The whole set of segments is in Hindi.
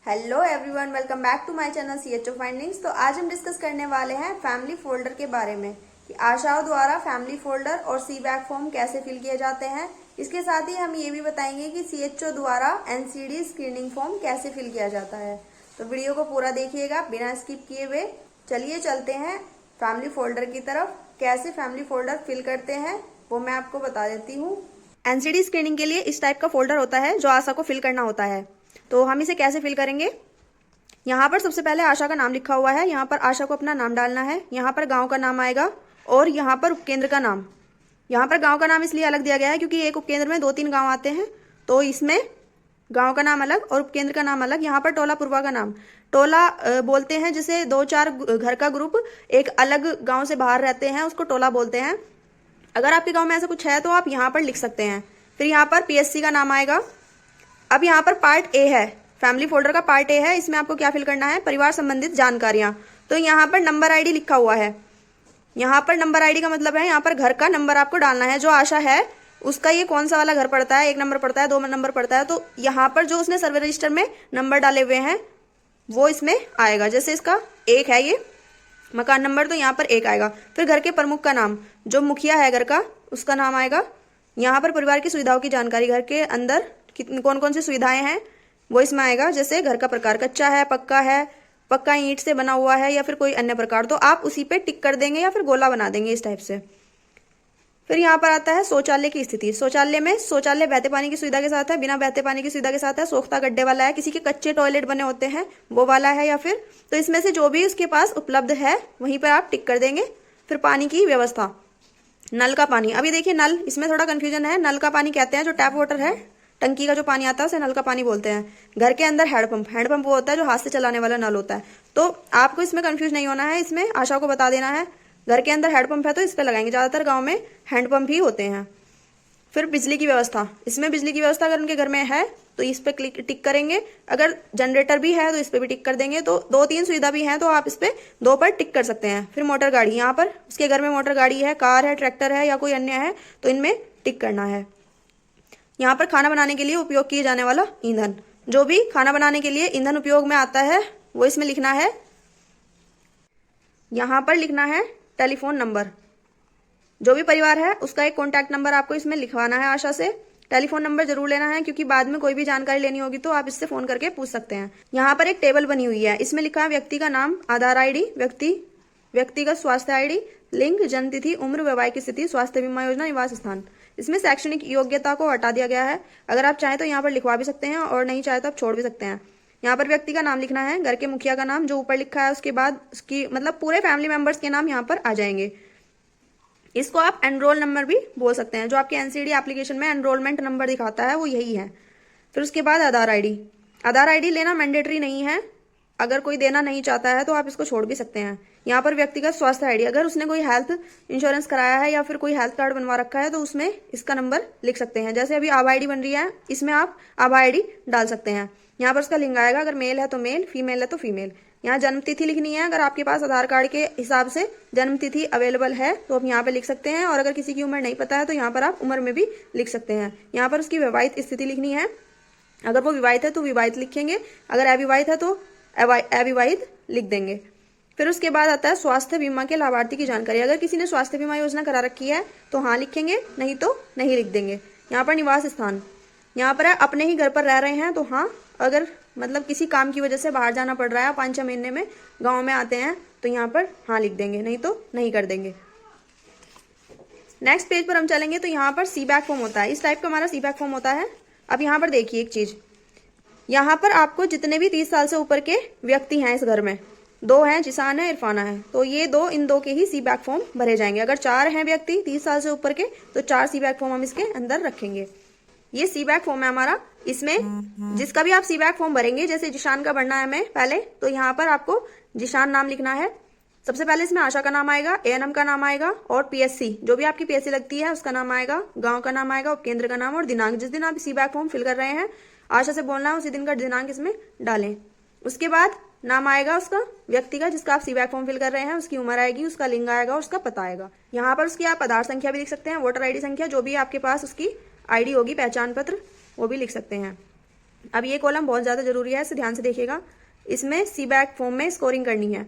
Hello everyone, welcome back to my channel CHO findings. तो आज हम डिस्कस करने वाले हैं फैमिली फोल्डर के बारे में कि आशाओं द्वारा फैमिली फोल्डर और सी बैक फॉर्म कैसे फिल किए जाते हैं। इसके साथ ही हम ये भी बताएंगे कि CHO द्वारा NCD स्क्रीनिंग फॉर्म कैसे फिल किया जाता है। तो वीडियो को पूरा देखिएगा बिना स्किप किए हुए। चलिए चलते हैं फैमिली फोल्डर की तरफ। कैसे फैमिली फोल्डर फिल करते हैं वो मैं आपको बता देती हूँ। NCD स्क्रीनिंग के लिए इस टाइप का फोल्डर होता है जो आशा को फिल करना होता है। तो हम इसे कैसे फिल करेंगे। यहाँ पर सबसे पहले आशा का नाम लिखा हुआ है। यहाँ पर आशा को अपना नाम डालना है। यहाँ पर गांव का नाम आएगा और यहाँ पर उपकेंद्र का नाम। यहाँ पर गांव का नाम इसलिए अलग दिया गया है क्योंकि एक उपकेंद्र में 2-3 गांव आते हैं, तो इसमें गांव का नाम अलग और उपकेंद्र का नाम अलग। यहाँ पर टोला पूर्वा का नाम, टोला बोलते हैं जिसे 2-4 घर का ग्रुप एक अलग गाँव से बाहर रहते हैं, उसको टोला बोलते हैं। अगर आपके गाँव में ऐसा कुछ है तो आप यहाँ पर लिख सकते हैं। फिर यहाँ पर PSC का नाम आएगा। अब यहाँ पर पार्ट ए है, फैमिली फोल्डर का पार्ट ए है। इसमें आपको क्या फिल करना है, परिवार संबंधित जानकारियां। तो यहाँ पर नंबर ID लिखा हुआ है। यहाँ पर नंबर ID का मतलब है यहाँ पर घर का नंबर आपको डालना है। जो आशा है उसका ये कौन सा वाला घर पड़ता है, 1 नंबर पड़ता है, 2 नंबर पड़ता है, तो यहाँ पर जो उसने सर्वे रजिस्टर में नंबर डाले हुए हैं वो इसमें आएगा। जैसे इसका 1 है ये मकान नंबर, तो यहाँ पर 1 आएगा। फिर घर के प्रमुख का नाम, जो मुखिया है घर का उसका नाम आएगा। यहाँ पर परिवार की सुविधाओं की जानकारी, घर के अंदर कौन कौन सी सुविधाएं हैं वो इसमें आएगा। जैसे घर का प्रकार कच्चा है, पक्का ईंट से बना हुआ है या फिर कोई अन्य प्रकार, तो आप उसी पे टिक कर देंगे या फिर गोला बना देंगे इस टाइप से। फिर यहाँ पर आता है शौचालय की स्थिति। शौचालय में शौचालय बहते पानी की सुविधा के साथ है, बिना बहते पानी की सुविधा के साथ है, सोख्ता गड्ढे वाला है, किसी के कच्चे टॉयलेट बने होते हैं वो वाला है, या फिर तो इसमें से जो भी उसके पास उपलब्ध है वहीं पर आप टिक कर देंगे। फिर पानी की व्यवस्था, नल का पानी। अभी देखिए नल, इसमें थोड़ा कंफ्यूजन है। नल का पानी कहते हैं जो टैप वाटर है, टंकी का जो पानी आता है उसे नल का पानी बोलते हैं। घर के अंदर हैंडपंप वो होता है जो हाथ से चलाने वाला नल होता है। तो आपको इसमें कंफ्यूज नहीं होना है, इसमें आशा को बता देना है घर के अंदर हैंडपंप है तो इस पर लगाएंगे। ज़्यादातर गाँव में हैंडपंप ही होते हैं। फिर बिजली की व्यवस्था, इसमें बिजली की व्यवस्था अगर उनके घर में है तो इस पर टिक करेंगे। अगर जनरेटर भी है तो इस पर भी टिक कर देंगे। तो 2-3 सुविधा भी है तो आप इस पर 2 पर टिक कर सकते हैं। फिर मोटर गाड़ी, यहाँ पर उसके घर में मोटर गाड़ी है, कार है, ट्रैक्टर है या कोई अन्य है तो इनमें टिक करना है। यहाँ पर खाना बनाने के लिए उपयोग किए जाने वाला ईंधन, जो भी खाना बनाने के लिए ईंधन उपयोग में आता है वो इसमें लिखना है। यहाँ पर लिखना है टेलीफोन नंबर, जो भी परिवार है उसका एक कॉन्टैक्ट नंबर आपको इसमें लिखवाना है आशा से। टेलीफोन नंबर जरूर लेना है क्योंकि बाद में कोई भी जानकारी लेनी होगी तो आप इससे फोन करके पूछ सकते हैं। यहाँ पर एक टेबल बनी हुई है, इसमें लिखा है व्यक्ति का नाम, आधार ID, व्यक्तिगत स्वास्थ्य ID, लिंग, जन्म तिथि, उम्र, वैवाहिक स्थिति, स्वास्थ्य बीमा योजना, निवास स्थान। इसमें शैक्षणिक योग्यता को हटा दिया गया है। अगर आप चाहें तो यहाँ पर लिखवा भी सकते हैं और नहीं चाहे तो आप छोड़ भी सकते हैं। यहाँ पर व्यक्ति का नाम लिखना है, घर के मुखिया का नाम जो ऊपर लिखा है, उसके बाद उसकी मतलब पूरे फैमिली मेंबर्स के नाम यहाँ पर आ जाएंगे। इसको आप एनरोल नंबर भी बोल सकते हैं। जो आपके NCD एप्लीकेशन में एनरोलमेंट नंबर दिखाता है वो यही है। फिर उसके बाद आधार ID। आधार ID लेना मैंडेटरी नहीं है, अगर कोई देना नहीं चाहता है तो आप इसको छोड़ भी सकते हैं। यहाँ पर व्यक्तिगत स्वास्थ्य ID, अगर उसने कोई हेल्थ इंश्योरेंस कराया है या फिर कोई हेल्थ कार्ड बनवा रखा है तो उसमें इसका नंबर लिख सकते हैं। जैसे अभी आभा ID बन रही है, इसमें आप आभा ID डाल सकते हैं। यहाँ पर उसका लिंग आएगा, अगर मेल है तो मेल, फीमेल है तो फीमेल। यहाँ जन्म तिथि लिखनी है, अगर आपके पास आधार कार्ड के हिसाब से जन्म तिथि अवेलेबल है तो आप यहाँ पे लिख सकते हैं। और अगर किसी की उम्र नहीं पता है तो यहाँ पर आप उम्र में भी लिख सकते हैं। यहाँ पर उसकी विवाहित स्थिति लिखनी है, अगर वो विवाहित है तो विवाहित लिखेंगे, अगर अविवाहित है तो अविवाहित लिख देंगे। फिर उसके बाद आता है स्वास्थ्य बीमा के लाभार्थी की जानकारी। अगर किसी ने स्वास्थ्य बीमा योजना करा रखी है तो हाँ लिखेंगे, नहीं तो नहीं लिख देंगे। यहाँ पर निवास स्थान, यहाँ पर अपने ही घर पर रह रहे हैं तो हाँ, अगर मतलब किसी काम की वजह से बाहर जाना पड़ रहा है, 5-6 महीने में गाँव में आते हैं तो यहाँ पर हाँ लिख देंगे, नहीं तो नहीं कर देंगे। नेक्स्ट पेज पर हम चलेंगे तो यहाँ पर सी बैक फॉर्म होता है। इस टाइप का हमारा सी बैक फॉर्म होता है। अब यहाँ पर देखिए एक चीज, यहाँ पर आपको जितने भी 30 साल से ऊपर के व्यक्ति हैं इस घर में, 2 हैं, जिसान है, इरफाना है, तो ये इन दो के ही सी बैक फॉर्म भरे जाएंगे। अगर 4 हैं व्यक्ति 30 साल से ऊपर के तो 4 सी बैक फॉर्म हम इसके अंदर रखेंगे। ये सी बैक फॉर्म है हमारा। इसमें जिसका भी आप सी बैक फॉर्म भरेंगे, जैसे जिशान का भरना है हमें पहले, तो यहाँ पर आपको जिशान नाम लिखना है। सबसे पहले इसमें आशा का नाम आएगा, ANM का नाम आएगा और PSC, जो भी आपकी PSC लगती है उसका नाम आएगा, गांव का नाम आएगा, उपकेंद्र का नाम और दिनांक। जिस दिन आप सी बैक फॉर्म फिल कर रहे हैं आशा से बोलना है उसी दिन का दिनांक इसमें डालें। उसके बाद नाम आएगा उसका व्यक्ति का जिसका आप सी बैक फॉर्म फिल कर रहे हैं, उसकी उम्र आएगी, उसका लिंग आएगा और उसका पता आएगा। यहाँ पर उसकी आप आधार संख्या भी लिख सकते हैं, वोटर ID संख्या, जो भी आपके पास उसकी ID होगी, पहचान पत्र, वो भी लिख सकते हैं। अब ये कॉलम बहुत ज़्यादा जरूरी है, इसे ध्यान से देखिएगा। इसमें सी बैक फॉर्म में स्कोरिंग करनी है।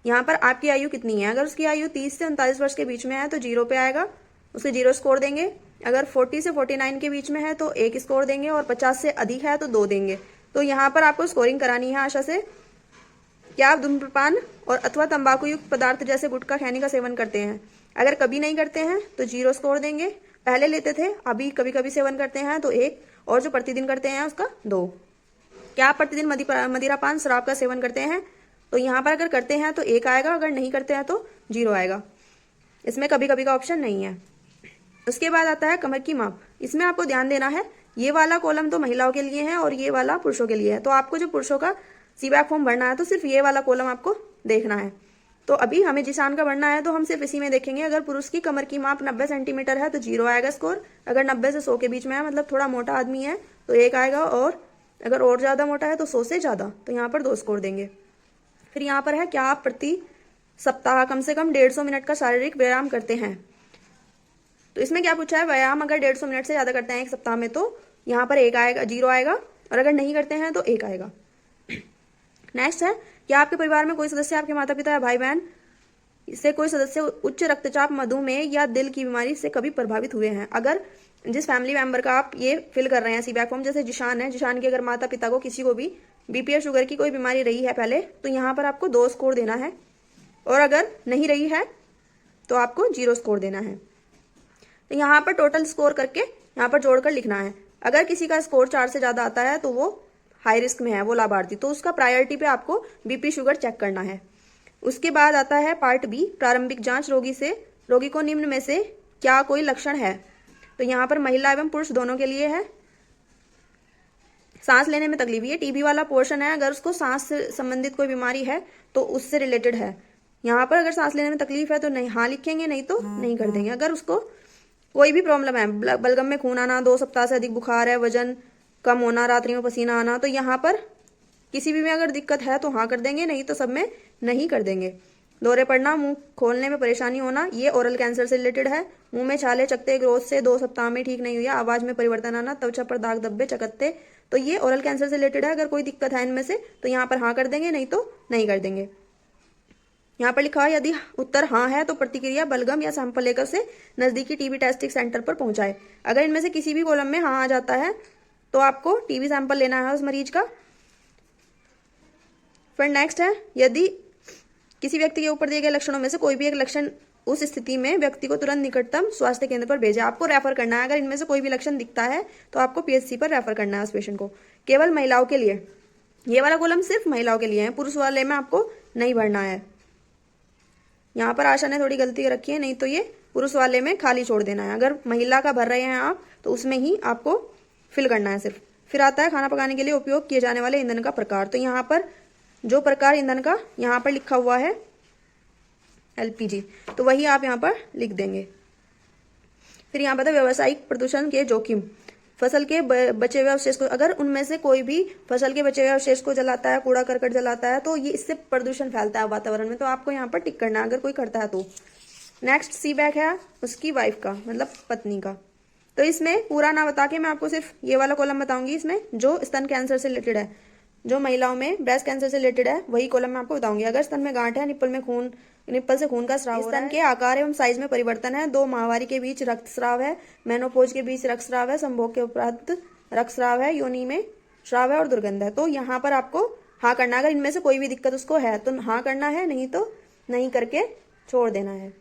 यहाँ पर आपकी आयु कितनी है, अगर उसकी आयु 30 से 39 वर्ष के बीच में है तो 0 पे आएगा, उसे 0 स्कोर देंगे। अगर 40 से 49 के बीच में है तो 1 स्कोर देंगे, और 50 से अधिक है तो 2 देंगे। तो यहाँ पर आपको स्कोरिंग करानी है आशा से। क्या आप धूम्रपान और अथवा तंबाकू युक्त पदार्थ जैसे गुटखा खैनी का सेवन करते हैं? अगर कभी नहीं करते हैं तो 0 स्कोर देंगे, पहले लेते थे अभी कभी कभी सेवन करते हैं तो 1, और जो प्रतिदिन करते हैं उसका 2। क्या आप प्रतिदिन मदिरापान शराब का सेवन करते हैं? तो यहाँ पर अगर करते हैं तो 1 आएगा, अगर नहीं करते हैं तो 0 आएगा। इसमें कभी कभी का ऑप्शन नहीं है। उसके बाद आता है कमर की माप। इसमें आपको ध्यान देना है, ये वाला कॉलम तो महिलाओं के लिए है और ये वाला पुरुषों के लिए है। तो आपको जो पुरुषों का सी बैक फॉर्म भरना है तो सिर्फ ये वाला कॉलम आपको देखना है। तो अभी हमें जिशान का भरना है तो हम सिर्फ इसी में देखेंगे। अगर पुरुष की कमर की माप 90 सेंटीमीटर है तो 0 आएगा स्कोर। अगर 90 से 100 के बीच में है, मतलब थोड़ा मोटा आदमी है, तो 1 आएगा, और अगर और ज़्यादा मोटा है तो 100 से ज़्यादा, तो यहाँ पर 2 स्कोर देंगे। फिर यहाँ पर है, क्या आप प्रति सप्ताह कम से कम 150 मिनट का शारीरिक व्यायाम करते हैं? तो इसमें क्या पूछा है, व्यायाम अगर 150 मिनट से ज़्यादा करते हैं एक सप्ताह में तो यहाँ पर 1 आएगा, 0 आएगा, और अगर नहीं करते हैं तो 1 आएगा। नेक्स्ट है, क्या आपके परिवार में कोई सदस्य, आपके माता पिता या भाई बहन इससे कोई सदस्य उच्च रक्तचाप, मधुमेह या दिल की बीमारी से कभी प्रभावित हुए हैं? अगर जिस फैमिली मेंबर का आप ये फिल कर रहे हैं सी बैक फॉर्म, जैसे जिशान है, जिशान के अगर माता पिता को किसी को भी बीपी या शुगर की कोई बीमारी रही है पहले, तो यहाँ पर आपको 2 स्कोर देना है, और अगर नहीं रही है तो आपको 0 स्कोर देना है। तो यहाँ पर टोटल स्कोर करके यहाँ पर जोड़कर लिखना है। अगर किसी का स्कोर 4 से ज़्यादा आता है तो वो हाई रिस्क में है, वो लाभार्थी, तो उसका प्रायोरिटी पे आपको बीपी शुगर चेक करना है। उसके बाद आता है पार्ट बी, प्रारंभिक जांच। रोगी को निम्न में से क्या कोई लक्षण है? तो यहाँ पर महिला एवं पुरुष दोनों के लिए है। सांस लेने में तकलीफ, ये टीबी वाला पोर्शन है, अगर उसको सांस से संबंधित कोई बीमारी है तो उससे रिलेटेड है। यहाँ पर अगर सांस लेने में तकलीफ है तो नहीं, हाँ लिखेंगे, नहीं तो नहीं कर देंगे। अगर उसको कोई भी प्रॉब्लम है, बलगम में खून आना, 2 सप्ताह से अधिक बुखार है, वजन कम होना, रात्रि में पसीना आना, तो यहाँ पर किसी भी में अगर दिक्कत है तो हाँ कर देंगे, नहीं तो सब में नहीं कर देंगे। दौरे पड़ना, मुंह खोलने में परेशानी होना, ये ओरल कैंसर से रिलेटेड है। मुंह में छाले, चकत्ते, ग्रोथ से 2 सप्ताह में ठीक नहीं हुआ, आवाज में परिवर्तन आना, त्वचा पर दाग धब्बे, चकत्ते, तो ये ओरल कैंसर से रिलेटेड है। अगर कोई दिक्कत है इनमें से तो यहाँ पर हाँ कर देंगे, नहीं तो नहीं कर देंगे। यहाँ पर लिखा है, यदि उत्तर हाँ है तो प्रतिक्रिया बलगम या सैंपल लेकर से नजदीकी टीबी टेस्टिंग सेंटर पर पहुंचाए। अगर इनमें से किसी भी कॉलम में हाँ आ जाता है तो आपको टीबी सैंपल लेना है उस मरीज का। फिर नेक्स्ट है, यदि किसी व्यक्ति के ऊपर दिए गए लक्षणों में से कोई भी एक लक्षण, उस स्थिति में व्यक्ति को तुरंत निकटतम स्वास्थ्य केंद्र पर भेजें। आपको रेफर करना है, अगर इनमें से कोई भी लक्षण दिखता है तो आपको पीएचसी पर रेफर करना है उस पेशेंट को। केवल महिलाओं के लिए, ये वाला कॉलम सिर्फ महिलाओं के लिए है, पुरुष वाले में आपको नहीं भरना है। यहाँ पर आशा ने थोड़ी गलती रखी है, नहीं तो ये पुरुष वाले में खाली छोड़ देना है। अगर महिला का भर रहे हैं आप तो उसमें ही आपको फिल करना है सिर्फ। फिर आता है खाना पकाने के लिए उपयोग किए जाने वाले ईंधन का प्रकार। तो यहाँ पर जो प्रकार ईंधन का यहाँ पर लिखा हुआ है एलपीजी, तो वही आप यहाँ पर लिख देंगे। फिर यहाँ पर व्यावसायिक प्रदूषण के जोखिम, फसल के बचे हुए अवशेष को, अगर उनमें से कोई भी फसल के बचे हुए अवशेष को जलाता है, कूड़ा करकट जलाता है, तो ये इससे प्रदूषण फैलता है वातावरण में, तो आपको यहाँ पर टिक करना है अगर कोई करता है तो। नेक्स्ट सी बैक है उसकी वाइफ का, मतलब पत्नी का। तो इसमें पूरा ना बता के मैं आपको सिर्फ ये वाला कॉलम बताऊंगी। इसमें जो स्तन कैंसर से रिलेटेड है, जो महिलाओं में ब्रेस्ट कैंसर से रिलेटेड है, वही कॉलम मैं आपको बताऊंगी। अगर स्तन में गांठ है, निप्पल से खून का स्राव हो रहा है, स्तन के आकार एवं साइज में परिवर्तन है, 2 माहवारी के बीच रक्तस्राव है, मेनोपोज के बीच रक्तस्राव है, संभोग के उपरांत रक्तस्राव है, योनि में श्राव है और दुर्गंध है, तो यहाँ पर आपको हाँ करना है। अगर इनमें से कोई भी दिक्कत उसको है तो हाँ करना है, नहीं तो नहीं करके छोड़ देना है।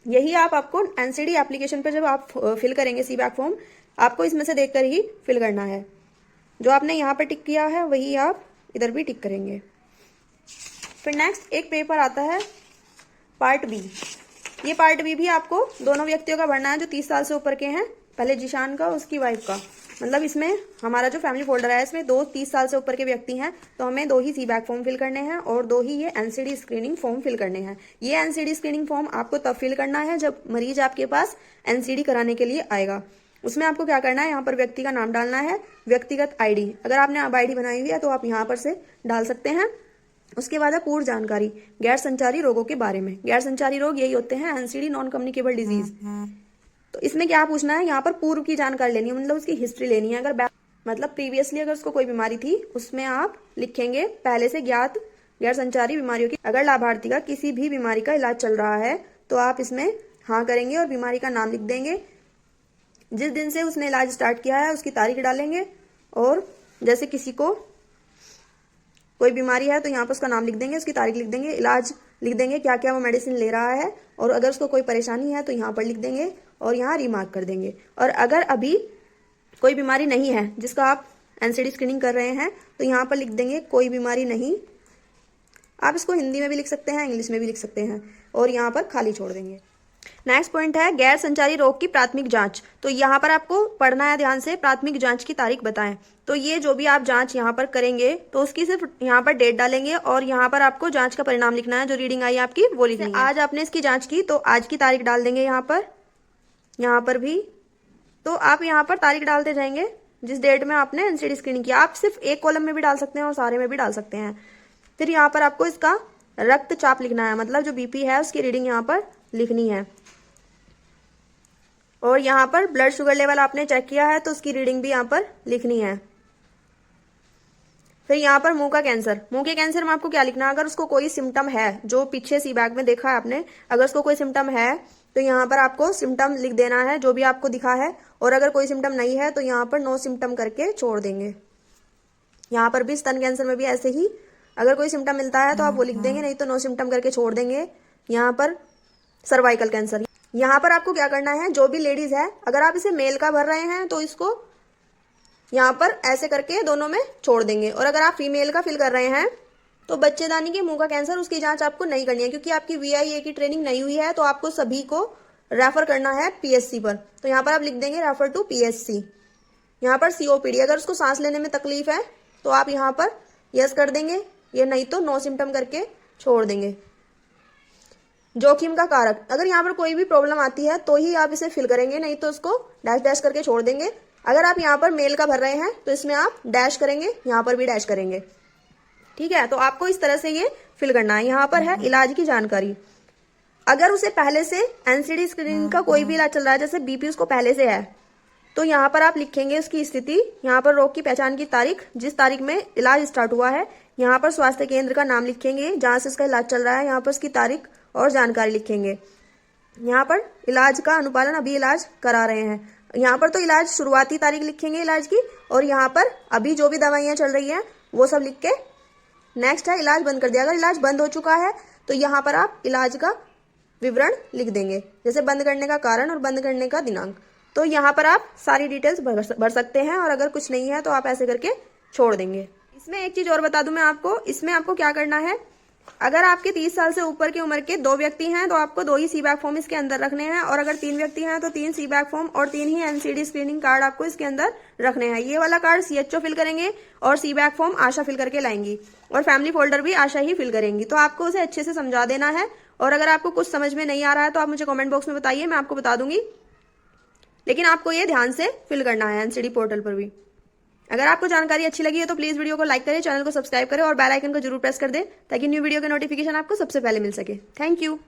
यही आपको एनसीडी एप्लीकेशन पर जब आप फिल करेंगे सी बैक फॉर्म, आपको इसमें से देखकर ही फिल करना है। जो आपने यहाँ पर टिक किया है वही आप इधर भी टिक करेंगे। फिर नेक्स्ट एक पेपर आता है पार्ट बी। ये पार्ट बी भी आपको दोनों व्यक्तियों का भरना है जो 30 साल से ऊपर के हैं, पहले जिशान का उसकी वाइफ का। मतलब इसमें हमारा जो फैमिली फोल्डर है इसमें 2 30 साल से ऊपर के व्यक्ति हैं, तो हमें 2 ही सी बैक फॉर्म फिल करने हैं और 2 ही ये एनसीडी स्क्रीनिंग फॉर्म फिल करने हैं। ये एनसीडी स्क्रीनिंग फॉर्म आपको तब फिल करना है जब मरीज आपके पास एनसीडी कराने के लिए आएगा। उसमें आपको क्या करना है, यहाँ पर व्यक्ति का नाम डालना है, व्यक्तिगत आईडी, अगर आपने अब आईडी बनाई हुई है तो आप यहाँ पर से डाल सकते हैं। उसके बाद है पूर्व जानकारी गैर संचारी रोगों के बारे में। गैर संचारी रोग यही होते हैं एनसीडी, नॉन कम्युनिकेबल डिजीज। तो इसमें क्या पूछना है, यहाँ पर पूर्व की जानकारी लेनी है, मतलब उसकी हिस्ट्री लेनी है। मतलब प्रीवियसली अगर उसको कोई बीमारी थी उसमें आप लिखेंगे पहले से ज्ञात गैर संचारी बीमारियों की। अगर लाभार्थी का किसी भी बीमारी का इलाज चल रहा है तो आप इसमें हाँ करेंगे और बीमारी का नाम लिख देंगे। जिस दिन से उसने इलाज स्टार्ट किया है उसकी तारीख डालेंगे, और जैसे किसी को कोई बीमारी है तो यहाँ पर उसका नाम लिख देंगे, उसकी तारीख लिख देंगे, इलाज लिख देंगे, क्या क्या वो मेडिसिन ले रहा है, और अगर उसको कोई परेशानी है तो यहाँ पर लिख देंगे और यहाँ रिमार्क कर देंगे। और अगर अभी कोई बीमारी नहीं है जिसका आप एनसीडी स्क्रीनिंग कर रहे हैं तो यहाँ पर लिख देंगे कोई बीमारी नहीं। आप इसको हिंदी में भी लिख सकते हैं, इंग्लिश में भी लिख सकते हैं, और यहाँ पर खाली छोड़ देंगे। नेक्स्ट पॉइंट है गैर संचारी रोग की प्राथमिक जांच। तो यहाँ पर आपको पढ़ना है ध्यान से, प्राथमिक जांच की तारीख बताएं। तो ये जो भी आप जांच यहाँ पर करेंगे तो उसकी सिर्फ यहाँ पर डेट डालेंगे और यहाँ पर आपको जांच का परिणाम लिखना है, जो रीडिंग आई आपकी वो लिखनी है। आज आपने इसकी जांच की तो आज की तारीख डाल देंगे यहाँ पर भी। तो आप यहाँ पर तारीख डालते जाएंगे जिस डेट में आपने एनसीडी स्क्रीनिंग किया। आप सिर्फ एक कॉलम में भी डाल सकते हैं और सारे में भी डाल सकते हैं। फिर यहाँ पर आपको इसका रक्तचाप लिखना है, मतलब जो बीपी है उसकी रीडिंग यहाँ पर लिखनी है। और यहाँ पर ब्लड शुगर लेवल आपने चेक किया है तो उसकी रीडिंग भी यहाँ पर लिखनी है। फिर यहाँ पर मुंह का कैंसर, मुंह के कैंसर में आपको क्या लिखना है, अगर उसको कोई सिम्टम है, जो पीछे सी बैग में देखा है आपने, अगर उसको कोई सिम्टम है तो यहाँ पर आपको सिम्टम लिख देना है जो भी आपको दिखा है, और अगर कोई सिम्टम नहीं है तो यहाँ पर नो सिम्टम करके छोड़ देंगे। यहाँ पर भी स्तन कैंसर में भी ऐसे ही, अगर कोई सिम्टम मिलता है तो आप वो लिख देंगे, नहीं तो नो सिम्टम करके छोड़ देंगे। यहाँ पर सर्वाइकल कैंसर, यहाँ पर आपको क्या करना है, जो भी लेडीज है अगर आप इसे मेल का भर रहे हैं तो इसको यहाँ पर ऐसे करके दोनों में छोड़ देंगे, और अगर आप फीमेल का फिल कर रहे हैं तो बच्चेदानी के मुंह का कैंसर उसकी जांच आपको नहीं करनी है, क्योंकि आपकी VIA की ट्रेनिंग नहीं हुई है तो आपको सभी को रेफर करना है PSC पर। तो यहाँ पर आप लिख देंगे रेफर टू PSC। यहाँ पर COPD, अगर उसको सांस लेने में तकलीफ है तो आप यहाँ पर यस कर देंगे, ये नहीं तो नो सिम्टम करके छोड़ देंगे। जोखिम का कारक, अगर यहाँ पर कोई भी प्रॉब्लम आती है तो ही आप इसे फिल करेंगे, नहीं तो उसको डैश डैश करके छोड़ देंगे। अगर आप यहाँ पर मेल का भर रहे हैं तो इसमें आप डैश करेंगे, यहाँ पर भी डैश करेंगे, ठीक है। तो आपको इस तरह से ये फिल करना है। यहाँ पर है इलाज की जानकारी, अगर उसे पहले से एनसीडी स्क्रीनिंग का कोई भी इलाज चल रहा है, जैसे बीपी उसको पहले से है, तो यहाँ पर आप लिखेंगे उसकी स्थिति, यहाँ पर रोग की पहचान की तारीख, जिस तारीख में इलाज स्टार्ट हुआ है, यहाँ पर स्वास्थ्य केंद्र का नाम लिखेंगे जहाँ से उसका इलाज चल रहा है, यहाँ पर उसकी तारीख और जानकारी लिखेंगे। यहाँ पर इलाज का अनुपालन, अभी इलाज करा रहे हैं, यहाँ पर तो इलाज शुरुआती तारीख लिखेंगे इलाज की, और यहाँ पर अभी जो भी दवाइयाँ चल रही हैं वो सब लिख के नेक्स्ट है इलाज बंद कर दिया। अगर इलाज बंद हो चुका है तो यहाँ पर आप इलाज का विवरण लिख देंगे, जैसे बंद करने का कारण और बंद करने का दिनांक। तो यहाँ पर आप सारी डिटेल्स भर सकते हैं, और अगर कुछ नहीं है तो आप ऐसे करके छोड़ देंगे। इसमें एक चीज और बता दूं मैं आपको, इसमें आपको क्या करना है, अगर आपके 30 साल से ऊपर की उम्र के 2 व्यक्ति हैं तो आपको 2 ही CBAC फॉर्म इसके अंदर रखने हैं, और अगर 3 व्यक्ति हैं तो 3 CBAC फॉर्म और 3 ही एनसीडी स्क्रीनिंग कार्ड आपको इसके अंदर रखने हैं। ये वाला कार्ड CHO फिल करेंगे और CBAC फॉर्म आशा फिल करके लाएंगी, और फैमिली फोल्डर भी आशा ही फिल करेंगी। तो आपको उसे अच्छे से समझा देना है, और अगर आपको कुछ समझ में नहीं आ रहा है तो आप मुझे कमेंट बॉक्स में बताइए, मैं आपको बता दूंगी, लेकिन आपको ये ध्यान से फिल करना है एनसीडी पोर्टल पर भी। अगर आपको जानकारी अच्छी लगी है तो प्लीज वीडियो को लाइक करें, चैनल को सब्सक्राइब करें और बेल आइकन को जरूर प्रेस कर दें, ताकि न्यू वीडियो के नोटिफिकेशन आपको सबसे पहले मिल सके। Thank you.